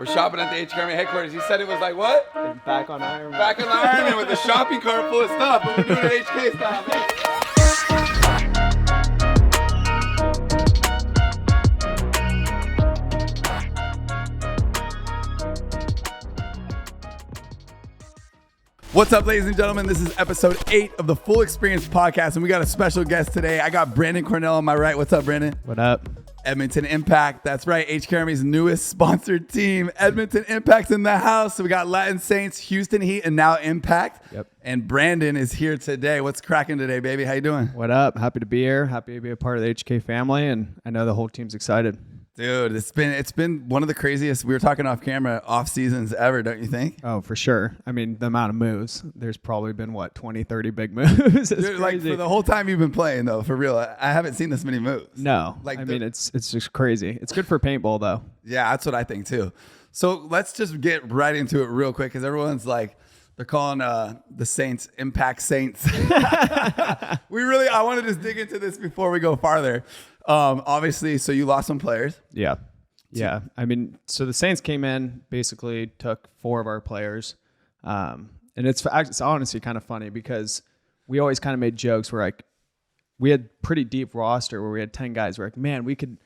We're shopping at the H Kermit headquarters. He said it was like what? Back on Ironman. Back on the Ironman with the shopping cart full of stuff. But we're doing it HK style, man. What's up, ladies and gentlemen? This is episode 8 of the Full Experience podcast, and we got a special guest today. I got Brandon Cornell on my right. What's up, Brandon? What up? Edmonton Impact. That's right. H Kermit's newest sponsored team. Edmonton Impact's in the house. So we got Latin Saints, Houston Heat, and now Impact. Yep. And Brandon is here today. What's cracking today, baby? How you doing? What up? Happy to be here. Happy to be a part of the HK family, and I know the whole team's excited. Dude, it's been one of the craziest, we were talking off camera, off seasons ever, don't you think? Oh, for sure. I mean, the amount of moves, there's probably been, 20, 30 big moves? Dude, like for the whole time you've been playing, though, for real, I haven't seen this many moves. No. I mean, it's just crazy. It's good for paintball, though. Yeah, that's what I think, too. So let's just get right into it real quick, because everyone's like, they're calling the Saints Impact Saints. I want to just dig into this before we go farther. Obviously, so you lost some players. Yeah. I mean, so the Saints came in, basically took 4 of our players. And it's honestly kind of funny because we always kind of made jokes where like we had pretty deep roster where we had 10 guys. We're like, man, we could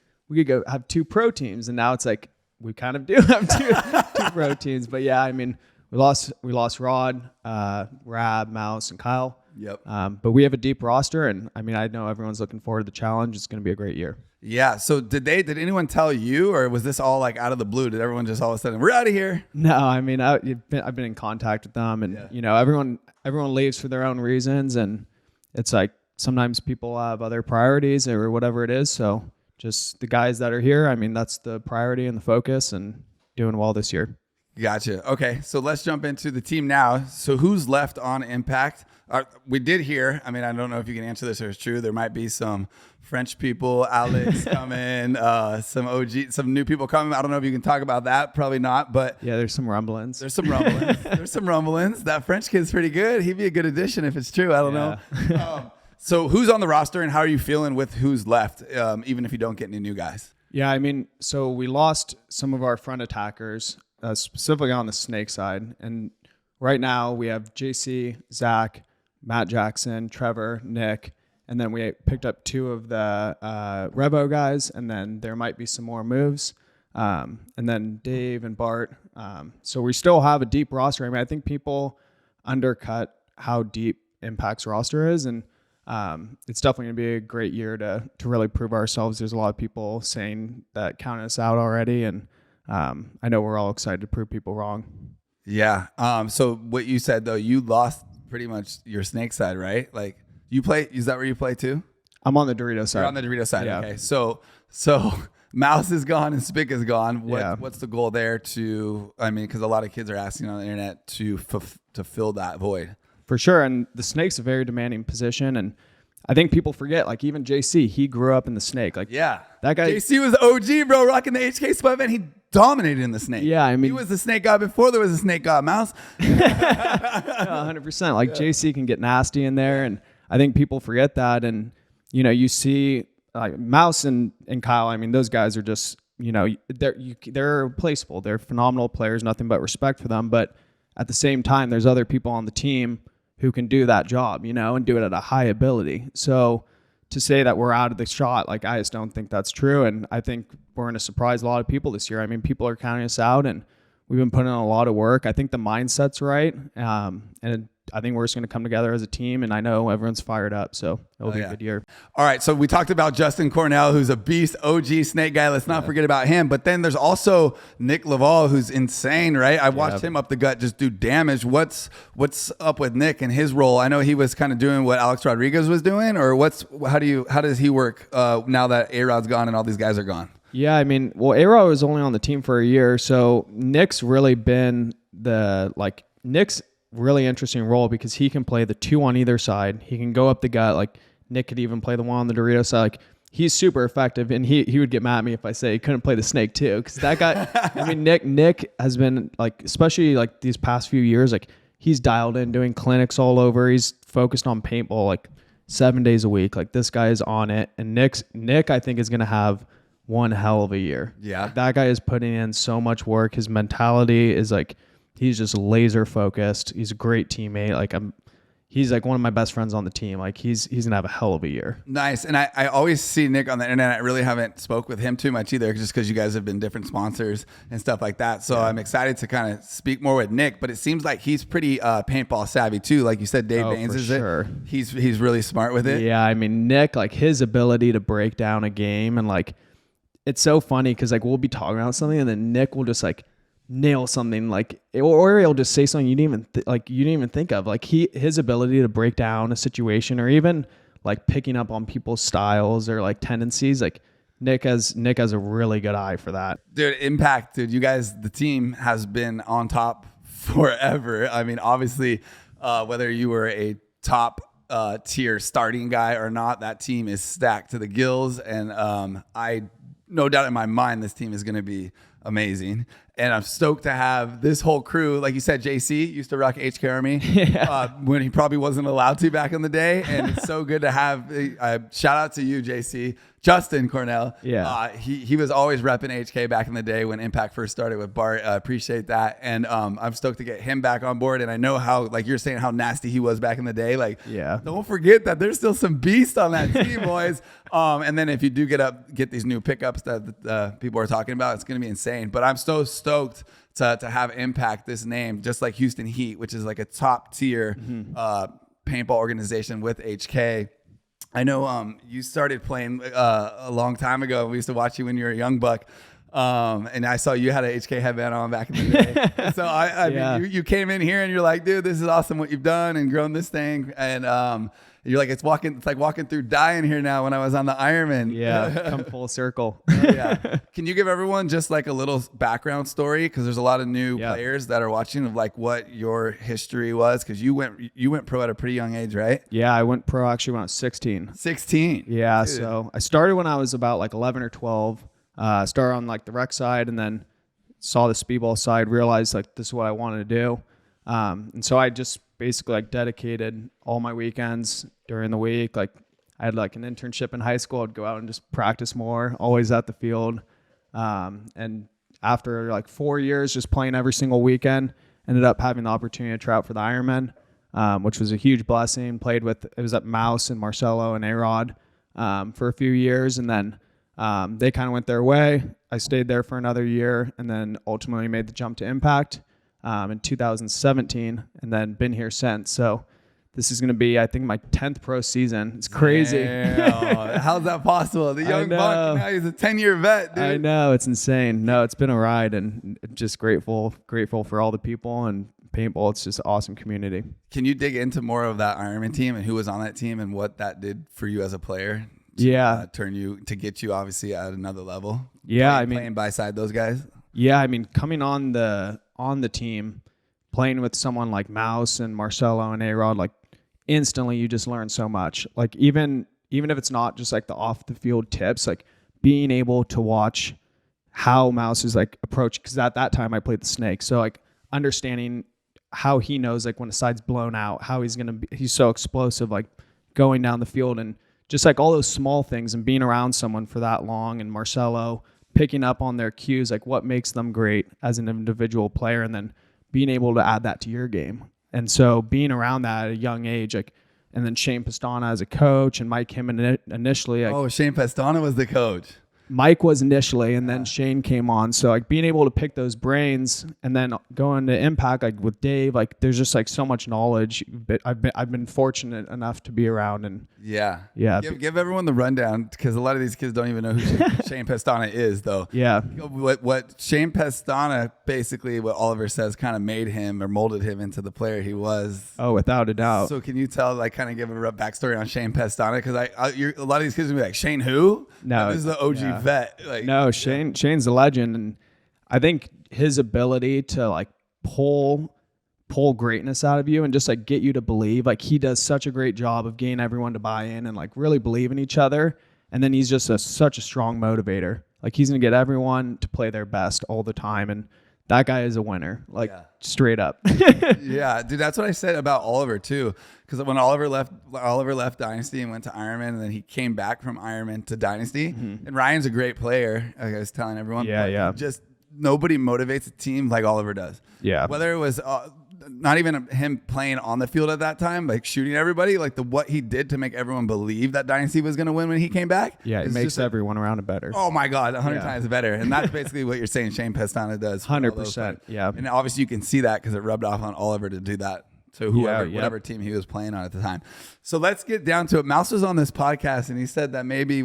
go have 2 pro teams. And now it's like we kind of do have two pro teams. But yeah, I mean, we lost Rod, Rab, Mouse, and Kyle. Yep. But we have a deep roster, and I mean, I know everyone's looking forward to the challenge. It's going to be a great year. Yeah. So did anyone tell you, or was this all like out of the blue? Did everyone just all of a sudden, we're out of here? No, I mean, I've been in contact with them, and you know, everyone leaves for their own reasons, and it's like sometimes people have other priorities or whatever it is. So just the guys that are here, I mean, that's the priority and the focus, and doing well this year. Gotcha. Okay, so let's jump into the team now. So who's left on Impact? We did hear, I mean, I don't know if you can answer this or it's true. There might be some French people, Alex coming, some new people coming. I don't know if you can talk about that. Probably not, but yeah, there's some rumblings. There's some rumblings. That French kid's pretty good. He'd be a good addition if it's true. I don't know. So who's on the roster and how are you feeling with who's left, even if you don't get any new guys? Yeah, I mean, so we lost some of our front attackers, specifically on the snake side. And right now we have JC, Zach, Matt Jackson, Trevor, Nick, and then we picked up 2 of the Revo guys, and then there might be some more moves, and then Dave and Bart. So we still have a deep roster. I mean, I think people undercut how deep Impact's roster is, and it's definitely going to be a great year to really prove ourselves. There's a lot of people saying that counted us out already, and I know we're all excited to prove people wrong. Yeah. So what you said, though, you lost pretty much your snake side, right? Like you play, is that where you play too? I'm on the Dorito side. You're on the Dorito side. Yeah. Okay. So Mouse is gone and Spick is gone. What's the goal there because a lot of kids are asking on the internet to fill that void. For sure. And the snake's a very demanding position. And I think people forget, like even JC, he grew up in the snake. Like, yeah, that guy. JC was OG, bro, rocking the HK spot event. He dominated in the snake. Yeah, I mean, he was the snake god before there was a snake god, Mouse. 100%. Like JC can get nasty in there, and I think people forget that. And you know, you see Mouse and Kyle. I mean, those guys are just they're replaceable. They're phenomenal players. Nothing but respect for them. But at the same time, there's other people on the team who can do that job, and do it at a high ability. So to say that we're out of the shot, like I just don't think that's true. And I think we're going to surprise a lot of people this year. I mean, people are counting us out, and we've been putting in a lot of work. I think the mindset's right. And I think we're just going to come together as a team, and I know everyone's fired up, so it'll be a good year. All right, so we talked about Justin Cornell, who's a beast, OG snake guy. Let's not forget about him. But then there's also Nick Laval, who's insane, right? I watched him up the gut just do damage. What's up with Nick and his role? I know he was kind of doing what Alex Rodriguez was doing, or how does he work now that A-Rod's gone and all these guys are gone? Yeah, I mean, well, A-Rod was only on the team for a year, so Nick's really been Nick's really interesting role because he can play the 2 on either side. He can go up the gut. Like Nick could even play the 1 on the Dorito side. Like he's super effective, and he would get mad at me if I say he couldn't play the snake too, because that guy. I mean, Nick has been like, especially like these past few years, like he's dialed in doing clinics all over. He's focused on paintball like 7 days a week. Like this guy is on it, and Nick I think is going to have one hell of a year. Yeah. Like, that guy is putting in so much work. His mentality is like, he's just laser focused. He's a great teammate. Like he's like one of my best friends on the team. Like he's gonna have a hell of a year. Nice. And I always see Nick on the internet. I really haven't spoke with him too much either, just because you guys have been different sponsors and stuff like that. So I'm excited to kind of speak more with Nick, but it seems like he's pretty paintball savvy too. Like you said, Dave Baines is sure. it. He's really smart with it. Yeah, I mean, Nick, like his ability to break down a game, and like it's so funny because like we'll be talking about something and then Nick will just like nail something, like, or he'll just say something you didn't even think of. Like his ability to break down a situation, or even like picking up on people's styles or like tendencies. Like Nick has a really good eye for that. Dude, Impact, dude, you guys, the team has been on top forever. I mean, obviously, whether you were a top tier starting guy or not, that team is stacked to the gills. And I no doubt in my mind this team is going to be amazing. And I'm stoked to have this whole crew. Like you said, JC used to rock HK Army when he probably wasn't allowed to back in the day. And it's so good to have, shout out to you, JC. Justin Cornell. Yeah. He was always repping HK back in the day when Impact first started with Bart. Appreciate that. And I'm stoked to get him back on board. And I know how, like you're saying, how nasty he was back in the day. Like, don't forget that there's still some beast on that team, boys. And then if you do get these new pickups that people are talking about, it's going to be insane. But I'm so stoked to have Impact, this name, just like Houston Heat, which is like a top tier paintball organization with HK. I know you started playing a long time ago. We used to watch you when you were a young buck. And I saw you had an HK headband on back in the day. So I mean, you came in here and you're like, dude, this is awesome what you've done and grown this thing. And you're like, it's like walking through dying here now when I was on the Ironman. Yeah, come full circle. Yeah. Can you give everyone just like a little background story? Because there's a lot of new players that are watching of like what your history was. Because you went pro at a pretty young age, right? Yeah, I went pro actually when I was 16. 16. Yeah, Dude. So I started when I was about like 11 or 12. Started on like the rec side and then saw the speedball side, realized like this is what I wanted to do. And so I just basically like dedicated all my weekends during the week. Like I had like an internship in high school. I'd go out and just practice more, always at the field. And after like 4 years just playing every single weekend, ended up having the opportunity to try out for the Ironman, which was a huge blessing. It was at Mouse and Marcelo and A-Rod for a few years. And then they kind of went their way. I stayed there for another year and then ultimately made the jump to Impact in 2017 and then been here since. So this is going to be, I think, my 10th pro season. It's crazy. How's that possible? The young buck, now he's a 10-year vet, dude. I know. It's insane. No, it's been a ride and just grateful for all the people and paintball. It's just an awesome community. Can you dig into more of that Ironman team and who was on that team and what that did for you as a player? To get you obviously at another level. Playing by side those guys. Yeah, I mean, coming on the team, playing with someone like Mouse and Marcelo and A-Rod, like instantly you just learn so much. Like even if it's not just like the off the field tips, like being able to watch how Mouse is like approach, because at that time I played the snake, so like understanding how he knows like when a side's blown out, how he's so explosive, like going down the field, and just like all those small things, and being around someone for that long, and Marcelo picking up on their cues, like what makes them great as an individual player, and then being able to add that to your game. And so being around that at a young age, like, and then Shane Pastana as a coach and Mike Him initially. Like, Shane Pastana was the coach. Mike was initially, and then Shane came on. So like being able to pick those brains and then going to Impact, like with Dave, like there's just like so much knowledge. But I've been fortunate enough to be around and Give everyone the rundown, because a lot of these kids don't even know who Shane Pastana is, though. Yeah. What Shane Pastana, basically what Oliver says, kind of made him or molded him into the player he was. Oh, without a doubt. So can you kind of give a rough backstory on Shane Pastana? Because a lot of these kids will be like, Shane who? No. This is the OG vet. Like, no, Shane's a legend. And I think his ability to like pull greatness out of you and just like get you to believe, like he does such a great job of getting everyone to buy in and like really believe in each other. And then he's just such a strong motivator. Like he's going to get everyone to play their best all the time. And that guy is a winner, like straight up. Yeah, dude, that's what I said about Oliver too. Because when Oliver left Dynasty and went to Ironman, and then he came back from Ironman to Dynasty. And Ryan's a great player, like I was telling everyone. Yeah. Just nobody motivates a team like Oliver does. Yeah. Whether it was not even him playing on the field at that time, like shooting everybody, like what he did to make everyone believe that Dynasty was going to win when he came back. Yeah, it makes everyone around it better. Oh my God, 100 times better. And that's basically what you're saying Shane Pestana does. 100%. Yeah. And obviously you can see that because it rubbed off on Oliver to do that. So whatever team he was playing on at the time. So let's get down to it. Mouse was on this podcast and he said that maybe,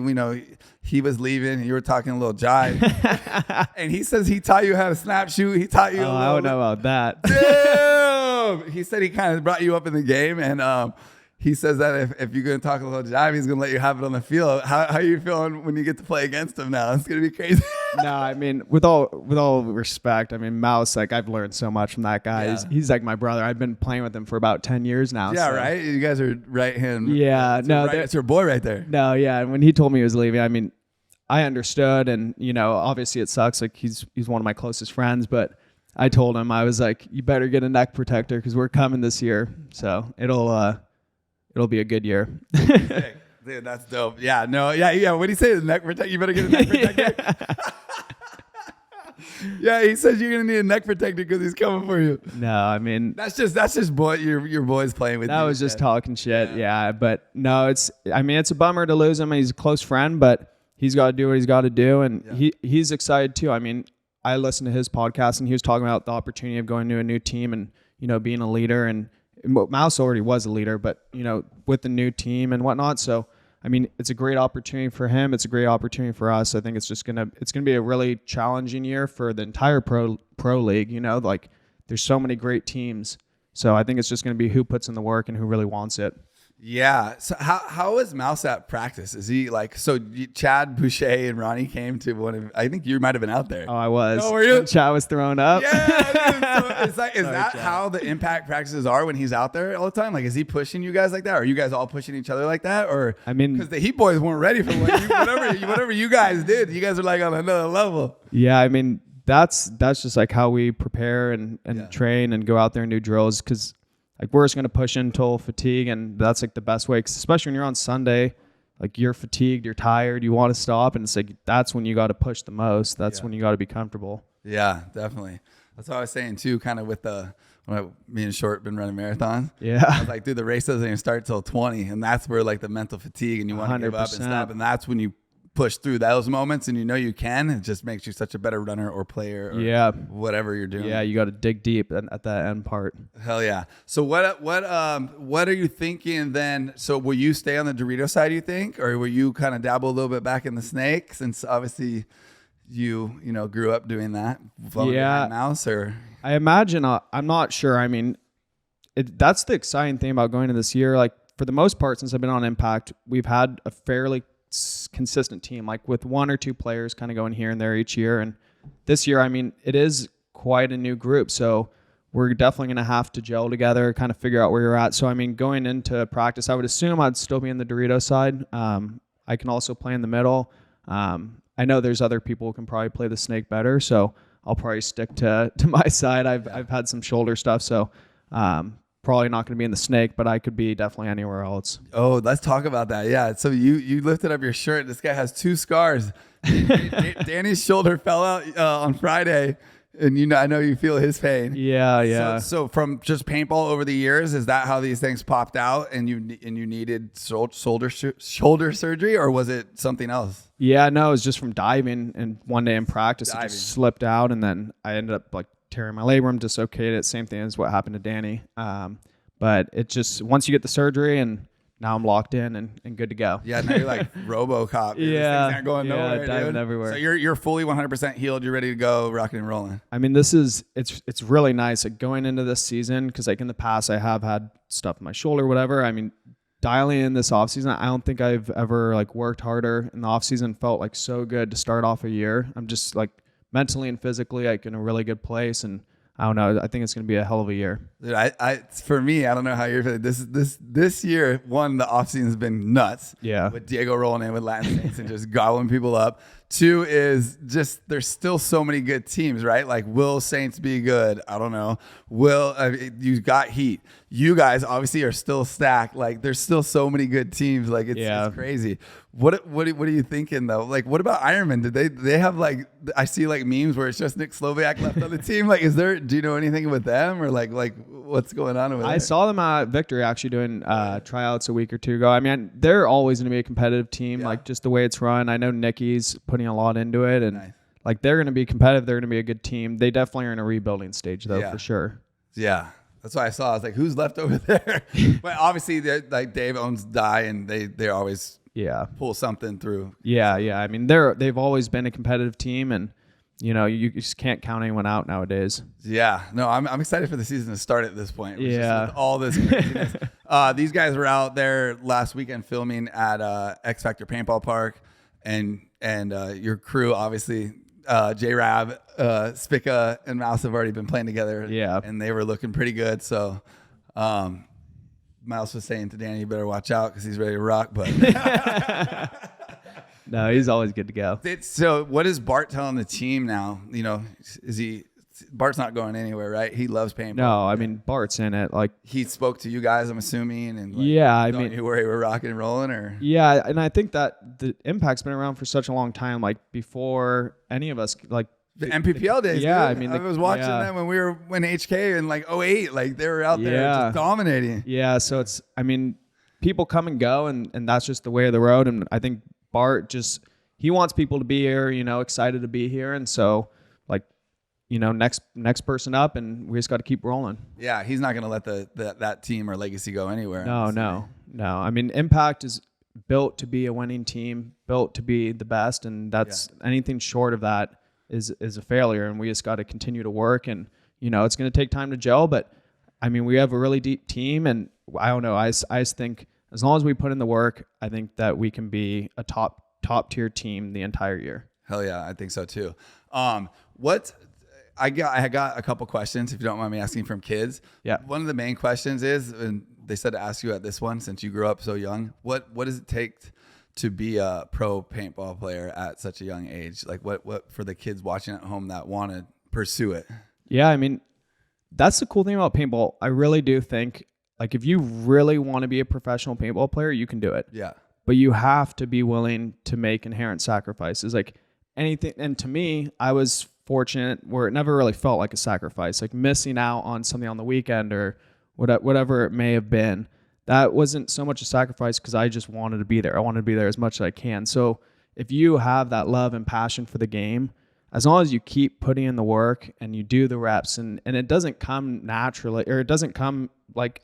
he was leaving and you were talking a little jive. And he says he taught you how to snap shoot. He taught you I don't know about that. Damn! He said he kind of brought you up in the game, and he says that if you're going to talk a little jive, he's going to let you have it on the field. How are you feeling when you get to play against him now? It's going to be crazy. No, I mean, with all respect, I mean, Mouse, like I've learned so much from that guy. Yeah. He's like my brother. I've been playing with him for about 10 years now. Yeah, so. Right? You guys are right hand. Yeah, it's your boy right there. No, yeah. And when he told me he was leaving, I mean, I understood, and obviously it sucks. Like he's one of my closest friends, but I told him, I was like, you better get a neck protector because we're coming this year. So it'll be a good year. Dude, that's dope. Yeah, no, yeah. What do you say? The neck protector? You better get a neck protector. Yeah, he says you're gonna need a neck protector because he's coming for you. No, I mean that's just boy your boy's playing with. That was just talking shit. Yeah, but no, it's a bummer to lose him. He's a close friend, but he's got to do what he's got to do, and he's excited too. I mean, I listened to his podcast and he was talking about the opportunity of going to a new team and being a leader. And Mouse already was a leader, but with the new team and whatnot. So I mean, it's a great opportunity for him. It's a great opportunity for us. I think it's gonna be a really challenging year for the entire pro league. Like there's so many great teams. So I think it's just gonna be who puts in the work and who really wants it. Yeah. So how is Mouse at practice? Is he Chad Boucher and Ronnie came to one of, I think you might have been out there. Oh, I was. Oh, were you? When Chad was throwing up. Yeah. Dude, so is that Chad. How the impact practices are when he's out there all the time? Like, is he pushing you guys like that? Or are you guys all pushing each other like that? Or, I mean, because the Heat boys weren't ready for whatever you guys did. You guys are like on another level. Yeah. I mean, that's just like how we prepare and train and go out there and do drills. Cause like we're just going to push until fatigue, and that's like the best way, 'cause especially when you're on Sunday, like you're fatigued, you're tired, you want to stop, and it's like that's when you got to push the most. That's when you got to be comfortable. Yeah, definitely. That's what I was saying too, kind of with me and Short been running marathons. Yeah. I was like, dude, the race doesn't even start till 20, and that's where like the mental fatigue and you want to give up and stop, and that's when you push through those moments and you can. It just makes you such a better runner or player or whatever you're doing. Yeah, you got to dig deep at that end part. Hell yeah. So what are you thinking then? So will you stay on the Dorito side, you think, or will you kind of dabble a little bit back in the snake, since obviously you grew up doing that? Mouse, or I imagine I'm not sure. I mean, that's the exciting thing about going to this year. Like for the most part, since I've been on Impact, we've had a fairly consistent team, like with one or two players kind of going here and there each year. And this year, I mean, it is quite a new group. So we're definitely going to have to gel together, kind of figure out where you're at. So, I mean, going into practice, I would assume I'd still be in the Dorito side. I can also play in the middle. I know there's other people who can probably play the snake better. So I'll probably stick to my side. I've had some shoulder stuff. So, probably not going to be in the snake, but I could be definitely anywhere else. Oh, let's talk about that. Yeah. So you lifted up your shirt. This guy has 2 scars. Danny's shoulder fell out on Friday, and I know you feel his pain. Yeah. So from just paintball over the years, is that how these things popped out, and you needed shoulder surgery, or was it something else? Yeah, no, it was just from diving, and one day in practice it just slipped out, and then I ended up like tearing my labrum, dislocated it. Same thing as what happened to Danny. But it just, once you get the surgery, and now I'm locked in and good to go. Yeah, now you're like RoboCop. Yeah, things aren't going nowhere, diving dude. everywhere. So you're fully 100% healed. You're ready to go, rocking and rolling. I mean, it's really nice, like going into this season, because like in the past I have had stuff in my shoulder, whatever. I mean, dialing in this offseason, I don't think I've ever like worked harder in the offseason. Felt like so good to start off a year. I'm just like mentally and physically like in a really good place, and I don't know, I think it's going to be a hell of a year. Dude, for me, I don't know how you're feeling. This year, the offseason has been nuts. Yeah. With Diego rolling in with Latin Saints and just gobbling people up. Two is just there's still so many good teams, right? Like, will Saints be good? I don't know. You got Heat. You guys obviously are still stacked. Like, there's still so many good teams. Like, it's crazy. What are you thinking though? Like, what about Ironman? Did they have like, I see like memes where it's just Nick Slovack left on the team. Like, do you know anything with them, or like what's going on over there? I saw them at Victory actually doing tryouts a week or two ago. I mean, they're always going to be a competitive team, like just the way it's run. I know Nicky's putting a lot into it, and like they're going to be competitive. They're going to be a good team. They definitely are in a rebuilding stage though, for sure. Yeah. That's why I saw. I was like, who's left over there? But obviously, like Dave owns Die, and they always pull something through. Yeah. I mean, they've always been a competitive team, and you just can't count anyone out nowadays. Yeah. No, I'm excited for the season to start at this point. Just with all this craziness. These guys were out there last weekend filming at X Factor Paintball Park, and your crew obviously. J-Rab, Spica, and Mouse have already been playing together. Yeah. And they were looking pretty good. So Mouse was saying to Danny, you better watch out because he's ready to rock. But no, he's always good to go. So what is Bart telling the team now? Bart's not going anywhere, right? He loves paintball. No, I mean, Bart's in it. Like, he spoke to you guys, I'm assuming, and you where you were rocking and rolling, or and I think that the Impact's been around for such a long time, like before any of us, like the MPPL days. Yeah, dude. I mean, I was watching them when HK in like 08, like they were out there just dominating. Yeah, so it's, I mean, people come and go, and that's just the way of the road. And I think Bart he wants people to be here, excited to be here, and so like. Next person up, and we just got to keep rolling. Yeah, he's not going to let that team or legacy go anywhere. No. I mean, Impact is built to be a winning team, built to be the best, and that's anything short of that is a failure. And we just got to continue to work, and it's going to take time to gel. But I mean, we have a really deep team, and I don't know. I just think as long as we put in the work, I think that we can be a top tier team the entire year. Hell yeah, I think so too. I got a couple questions, if you don't mind me asking, from kids. Yeah. One of the main questions is, and they said to ask you at this one since you grew up so young, what does it take to be a pro paintball player at such a young age? Like what for the kids watching at home that want to pursue it? Yeah, I mean, that's the cool thing about paintball. I really do think, like, if you really want to be a professional paintball player, you can do it. Yeah. But you have to be willing to make inherent sacrifices. Like anything, and to me, I was fortunate where it never really felt like a sacrifice, like missing out on something on the weekend or whatever it may have been. That wasn't so much a sacrifice because I just wanted to be there. I wanted to be there as much as I can. So if you have that love and passion for the game, as long as you keep putting in the work and you do the reps, and it doesn't come naturally, or it doesn't come like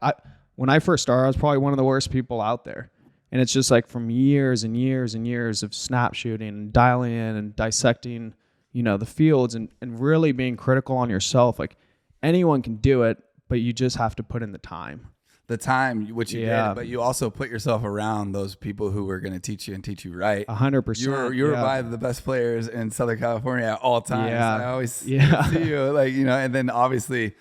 when I first started, I was probably one of the worst people out there. And it's just like from years and years and years of snap shooting and dialing in and dissecting the fields and really being critical on yourself. Like anyone can do it, but you just have to put in the time. Which you did, but you also put yourself around those people who were going to teach you right. 100%. You were by the best players in Southern California at all times. Yeah. I always see you, like, and then obviously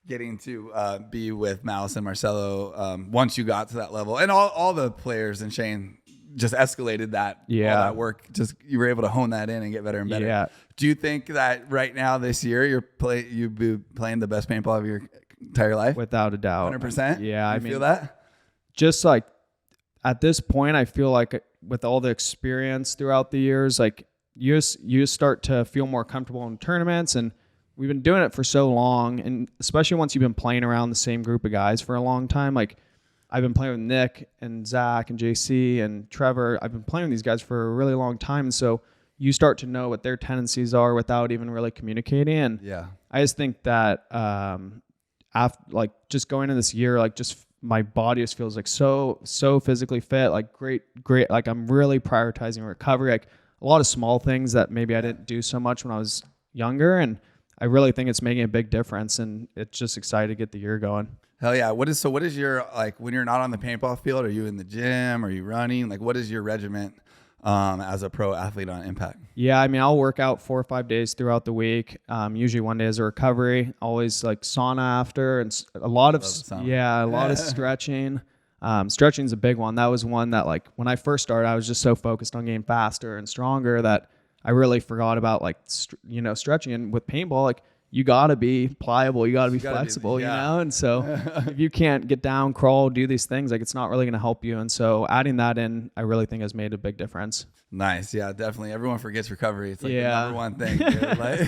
getting to be with Mouse and Marcelo once you got to that level, and all the players, and Shane just escalated that. All that work, just you were able to hone that in and get better and better. Yeah. Do you think that right now this year you'd be playing the best paintball of your entire life? Without a doubt. 100%? Yeah. I feel that? Just like at this point, I feel like with all the experience throughout the years, like you start to feel more comfortable in tournaments, and we've been doing it for so long, and especially once you've been playing around the same group of guys for a long time. Like I've been playing with Nick and Zach and JC and Trevor. I've been playing with these guys for a really long time, and so you start to know what their tendencies are without even really communicating. And I just think that after like just going into this year, like just my body just feels like so physically fit, like great. Like I'm really prioritizing recovery, like a lot of small things that maybe I didn't do so much when I was younger. And I really think it's making a big difference, and it's just excited to get the year going. Hell yeah. What is your, like, when you're not on the paintball field, are you in the gym? Are you running? Like, what is your regiment as a pro athlete on Impact? Yeah, I mean, I'll work out 4 or 5 days throughout the week. Usually one day is a recovery. Always like sauna after, and a lot of stretching. Stretching is a big one. That was one that, like, when I first started, I was just so focused on getting faster and stronger that I really forgot about like, stretching. And with paintball, like you got to be pliable, you got to be flexible, you know? And so if you can't get down, crawl, do these things, like it's not really going to help you. And so adding that in, I really think has made a big difference. Nice. Yeah, definitely. Everyone forgets recovery. It's like the number one thing. Dude. Like,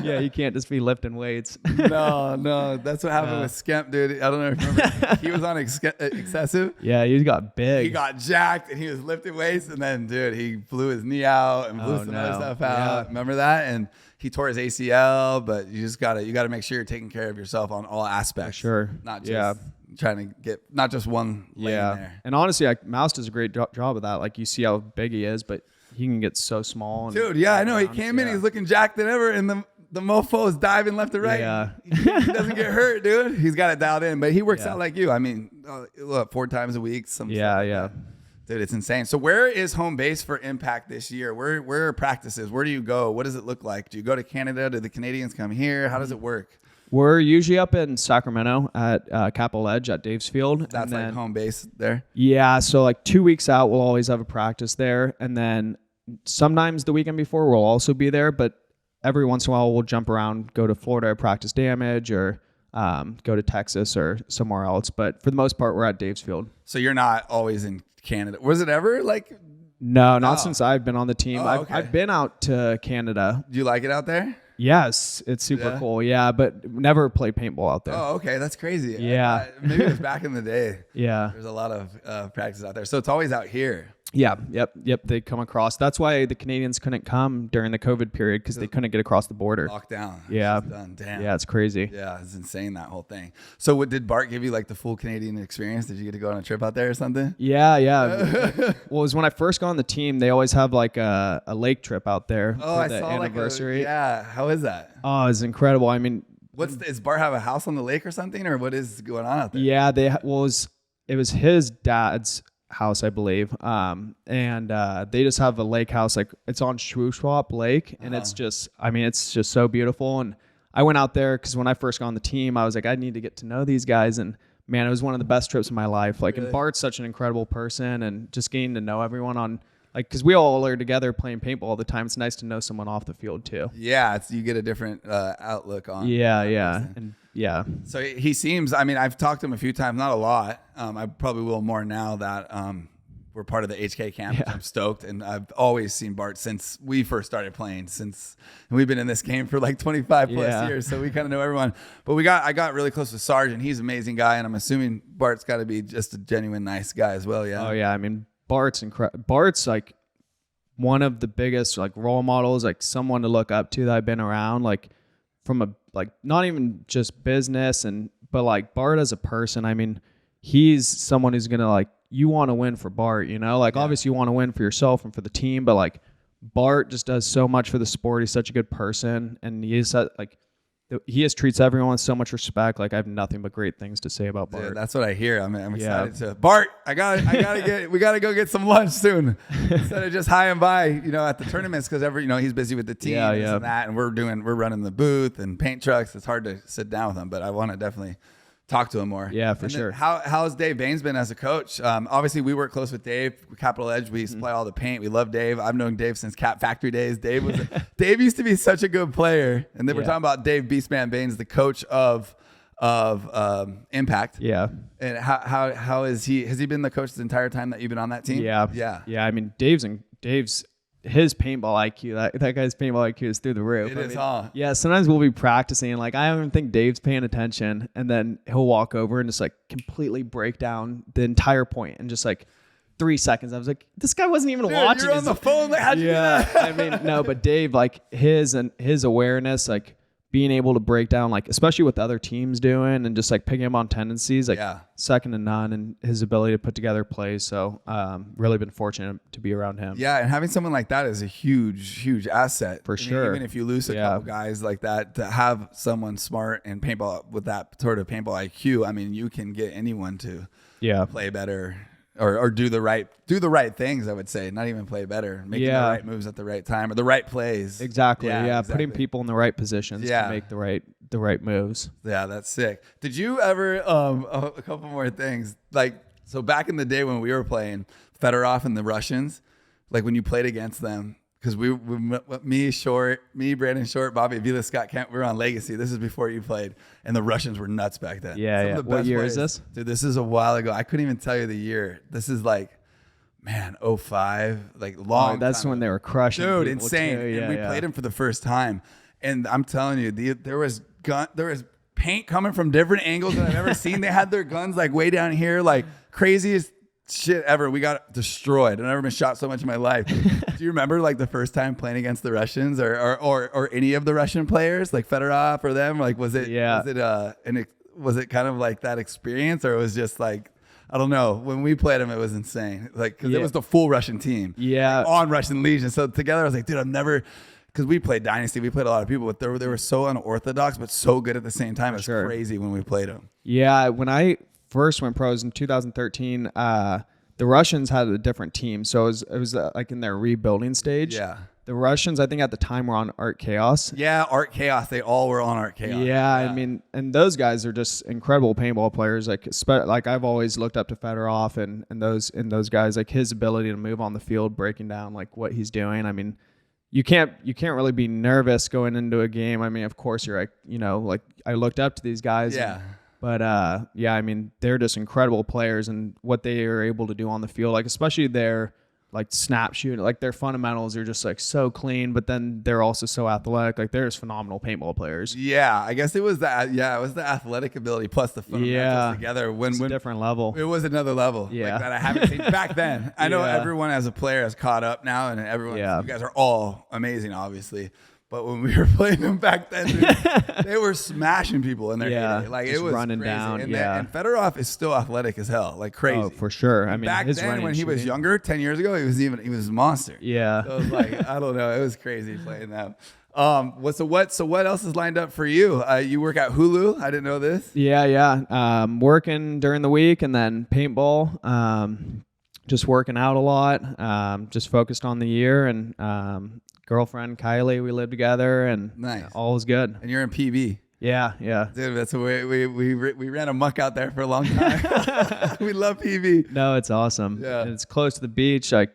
yeah, you can't just be lifting weights. No. That's what happened with Skemp, dude. I don't know if you remember. He was on excessive. Yeah, he got big. He got jacked and he was lifting weights. And then, dude, he blew his knee out and blew some other stuff out. Yeah. Remember that? And he tore his ACL, but you gotta make sure you're taking care of yourself on all aspects. For sure. Not just trying to get not just one lane there. And honestly, like Mouse does a great job of that. Like you see how big he is, but he can get so small. And dude, I know. He came in, he's looking jacked than ever, and the mofo is diving left to right. Yeah. He doesn't get hurt, dude. He's got it dialed in, but he works out like you. I mean, look, 4 times a week. Yeah. Dude, it's insane. So where is home base for Impact this year? Where are practices? Where do you go? What does it look like? Do you go to Canada? Do the Canadians come here? How does it work? We're usually up in Sacramento at Capitol Edge at Dave's Field. That's like home base there? Yeah. So like 2 weeks out, we'll always have a practice there. And then sometimes the weekend before we'll also be there. But every once in a while we'll jump around, go to Florida, practice damage, or go to Texas or somewhere else. But for the most part, we're at Dave's Field. So you're not always in Canada. Was it ever like? No, not since I've been on the team. Okay. I've been out to Canada. Do you like it out there? Yes, it's super cool. Yeah, but never played paintball out there. Oh, okay. That's crazy. Yeah. Maybe it was back in the day. Yeah. There's a lot of practice out there. So it's always out here. Yeah. Yep. They come across. That's why the Canadians couldn't come during the COVID period because they couldn't get across the border. Lockdown. Yeah. Done. Damn. Yeah, it's crazy. Yeah, it's insane, that whole thing. So did Bart give you like the full Canadian experience? Did you get to go on a trip out there or something? Yeah. Well, it was when I first got on the team, they always have like a lake trip out there for the anniversary. How is that? Oh, it's incredible. I mean, does Bart have a house on the lake or something, or what is going on out there? Yeah, it was his dad's house, I believe. And they just have a lake house, like it's on Shwooshwap Lake, and it's just so beautiful. And I went out there because when I first got on the team, I was like, I need to get to know these guys, and man, it was one of the best trips of my life. Like, and Bart's such an incredible person, and just getting to know everyone on. Like, because we all are together playing paintball all the time. It's nice to know someone off the field too. Yeah, you get a different outlook on. Yeah. And yeah. So he seems. I mean, I've talked to him a few times, not a lot. I probably will more now that we're part of the HK camp. I'm stoked, and I've always seen Bart since we first started playing. And we've been in this game for like 25 plus years, so we kind of know everyone. But I got really close with Sargent. He's an amazing guy, and I'm assuming Bart's got to be just a genuine nice guy as well. Yeah. Oh yeah. I mean, Bart's incredible. Bart's like one of the biggest like role models, like someone to look up to that I've been around, like from a like not even just business but like Bart as a person. I mean, he's someone who's gonna like you want to win for Bart, you know, like obviously you want to win for yourself and for the team, but like Bart just does so much for the sport. He's such a good person, and he just treats everyone with so much respect. Like I have nothing but great things to say about Bart. Dude, that's what I hear. I'm excited to Bart. we gotta go get some lunch soon instead of just high and by, at the tournaments, because he's busy with the team and that, and we're running the booth and paint trucks. It's hard to sit down with him, but I want to definitely talk to him more. Yeah, for sure. How's Dave Baines been as a coach? Obviously, we work close with Dave. Capitol Edge, we supply all the paint. We love Dave. I've known Dave since Cap Factory days. Dave used to be such a good player. And then we're talking about Dave Beastman Baines, the coach of Impact. Yeah. And how is he? Has he been the coach the entire time that you've been on that team? Yeah. I mean, Dave's his paintball IQ, that guy's paintball IQ is through the roof. It is, huh? Yeah, sometimes we'll be practicing, and like I don't even think Dave's paying attention, and then he'll walk over and just like completely break down the entire point in just like 3 seconds. I was like, this guy wasn't even watching. You're on the phone. Like, how'd you do that? I mean, no, but Dave, like his awareness, like being able to break down, like especially what the other team's doing, and just like picking up on tendencies, like second to none, and his ability to put together plays. So really been fortunate to be around him. Yeah, and having someone like that is a huge asset. For sure. Even if you lose a couple guys like that, to have someone smart and paintball with that sort of paintball IQ, I mean, you can get anyone to play better. Or do the right things, I would say. Not even play better. Making the right moves at the right time, or the right plays. Exactly. Yeah. Putting people in the right positions to make the right moves. Yeah, that's sick. Did you ever a couple more things. Like, so back in the day when we were playing Fedorov and the Russians, like when you played against them, because me, Brandon Short, Bobby Avila, Scott Kent, we were on Legacy. This is before you played, and the Russians were nuts back then. Yeah. What year is this? Dude, this is a while ago. I couldn't even tell you the year. This is like, man, 05, like long. That's time when ago. they were crushing. Dude, people insane. too. And we played him for the first time, and I'm telling you, there was paint coming from different angles that I've ever seen. They had their guns like way down here, like craziest shit ever. We got destroyed. I've never been shot so much in my life. Do you remember like the first time playing against the Russians or any of the Russian players, like Fedorov or them? Like, was it kind of like that experience, or it was just like, I don't know. When we played them, it was insane. Like, because it was the full Russian team. Yeah. Like, on Russian Legion. So together, I was like, dude, I've never, because we played Dynasty, we played a lot of people, but they were so unorthodox, but so good at the same time. It's crazy when we played them. Yeah. When I first went pros in 2013, the Russians had a different team. So it was like in their rebuilding stage. Yeah. The Russians, I think at the time, were on Art Chaos. Yeah, Art Chaos. They all were on Art Chaos. Yeah, I mean, and those guys are just incredible paintball players. Like I've always looked up to Fedorov and those guys, like his ability to move on the field, breaking down like what he's doing. I mean, you can't really be nervous going into a game. I mean, of course you're like, like I looked up to these guys. Yeah. But I mean, they're just incredible players, and what they are able to do on the field, like especially their like snap shooting, like their fundamentals are just like so clean, but then they're also so athletic. Like they're just phenomenal paintball players. Yeah, I guess it was that. Yeah, it was the athletic ability plus the fundamentals together. When a different level. It was another level. Yeah, like that I haven't seen back then. I know everyone as a player has caught up now, and everyone. You guys are all amazing, obviously. But when we were playing them back then, dude, they were smashing people in their heyday. Like it was running crazy. down. And Fedorov is still athletic as hell, like crazy. Oh, for sure. I mean, back then when he was younger, 10 years ago, he was a monster. Yeah. So it was like, I don't know, it was crazy playing them. So what else is lined up for you? You work at Hulu. I didn't know this. Yeah. Working during the week and then paintball. Just working out a lot. Just focused on the year and. Girlfriend Kylie, we live together, and all is good. And you're in PB. Yeah. Dude, that's we ran amok out there for a long time. We love PB. No, it's awesome. Yeah, and it's close to the beach. Like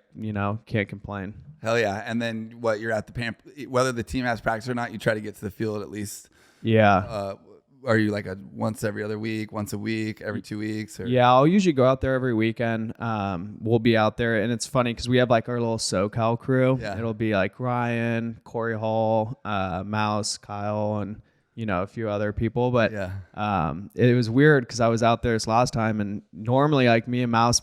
can't complain. Hell yeah! And then you're at the whether the team has practice or not, you try to get to the field at least. Yeah. Are you like a once every other week, once a week, every 2 weeks? Or? Yeah, I'll usually go out there every weekend. We'll be out there, and it's funny because we have like our little SoCal crew. Yeah. It'll be like Ryan, Corey Hall, Mouse, Kyle, and a few other people. But it was weird because I was out there this last time, and normally like me and Mouse,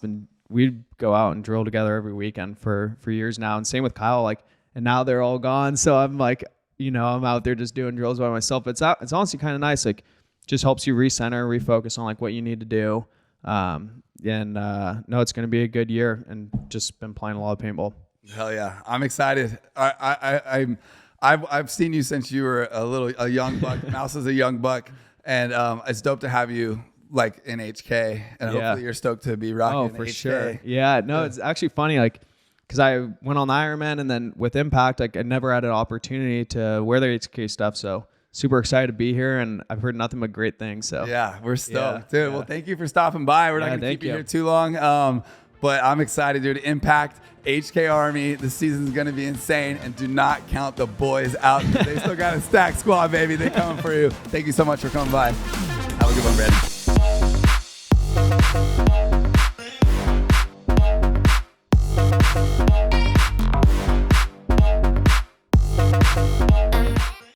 we'd go out and drill together every weekend for years now, and same with Kyle. Like, and now they're all gone, so I'm like. I'm out there just doing drills by myself. It's honestly kind of nice. Like, just helps you recenter, refocus on like what you need to do. No, it's going to be a good year, and just been playing a lot of paintball. Hell yeah, I'm excited. I've seen you since you were a young buck. Mouse is a young buck, and it's dope to have you like in HK, and hopefully you're stoked to be rocking. Oh, for HK. sure. Yeah, no, it's actually funny. Like. Because I went on the Ironman, and then with Impact, like I never had an opportunity to wear the HK stuff. So super excited to be here, and I've heard nothing but great things. So yeah, we're stoked, dude. Well, thank you for stopping by. We're not gonna keep you here too long, but I'm excited, dude. Impact, HK Army, the season's gonna be insane, and do not count the boys out. They still got a stacked squad, baby. They're coming for you. Thank you so much for coming by. Have a good one, Brandon.